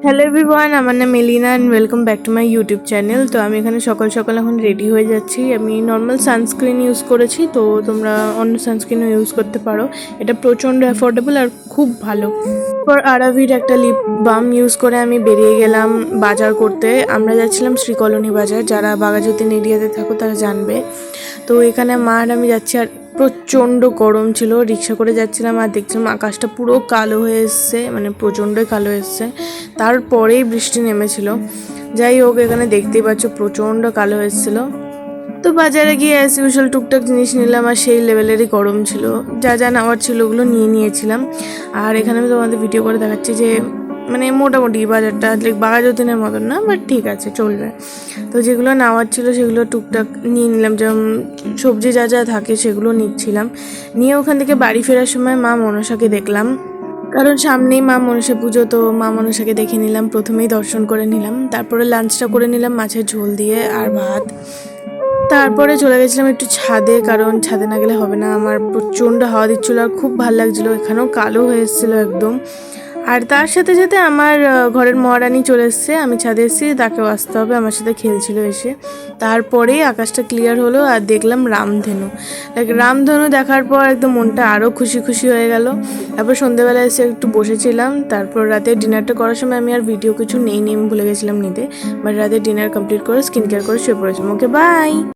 Hello everyone, আমার নাম Melina and welcome back to my YouTube channel. তো আমি এখানে সকাল সকাল এখন রেডি হয়ে যাচ্ছি। আমি নর্মাল সানস্ক্রিন ইউজ করেছি, তো তোমরা অন্য সানস্ক্রিনও ইউজ করতে পারো। এটা প্রচণ্ড অ্যাফোর্ডেবল আর খুব ভালো। পর আরাভির একটা লিপ বাম ইউজ করে আমি বেরিয়ে গেলাম বাজার করতে। আমরা যাচ্ছিলাম শ্রীকলোনি বাজার, যারা বাঘাযতীন এরিয়াতে থাকো তারা জানবে। তো এখানে মা আর আমি যাচ্ছি, আর প্রচণ্ড গরম ছিল। রিক্সা করে যাচ্ছিলাম আর দেখছিলাম আকাশটা পুরো কালো হয়ে এসছে, মানে প্রচণ্ডই কালো এসছে। তারপরেই বৃষ্টি নেমেছিল। যাই হোক, এখানে দেখতেই পাচ্ছ প্রচণ্ড কালো এসেছিলো। তো বাজারে গিয়ে অ্যাজ ইউজুয়াল টুকটাক জিনিস নিলাম, আর সেই লেভেলেরই গরম ছিল। যা যা নেওয়ার ছিল ওগুলো নিয়েছিলাম। আর এখানে আমি তোমাদের ভিডিও করে দেখাচ্ছি যে মানে মোটামুটি বাজারটা বাঘাযতীনের মতন না, বাট ঠিক আছে, চলবে। তো যেগুলো নেওয়ার ছিল সেগুলো টুকটাক নিয়ে নিলাম, যেমন সবজি যা যা থাকে সেগুলো নিচ্ছিলাম। নিয়ে ওখান থেকে বাড়ি ফেরার সময় মা মনসাকে দেখলাম, কারণ সামনেই মা মনসা পুজো। তো মা মনসাকে দেখে নিলাম, প্রথমেই দর্শন করে নিলাম। তারপরে লাঞ্চটা করে নিলাম মাছের ঝোল দিয়ে আর ভাত। তারপরে চলে গেছিলাম একটু ছাদে, কারণ ছাদে না গেলে হবে না। আমার প্রচণ্ড হাওয়া দিচ্ছিলো আর খুব ভালো লাগছিলো। এখানেও কালো হয়ে এসেছিলো একদম। আর তার সাথে সাথে আমার ঘরের মহারানী চলে এসছে। আমি ছাদে এসেছি, তাকেও আসতে হবে, আমার সাথে খেলছিল এসে। তারপরেই আকাশটা ক্লিয়ার হলো আর দেখলাম রামধেনু। রামধেনু দেখার পর একদম মনটা আরও খুশি খুশি হয়ে গেল। তারপর সন্ধ্যেবেলা এসে একটু বসেছিলাম। তারপর রাতে ডিনারটা করার সময় আমি আর ভিডিও কিছু নেই ভুলে গেছিলাম নিতে। বাট রাতে ডিনার কমপ্লিট করে স্কিন কেয়ার করে শুয়ে পড়েছিলাম। ওকে, বাই।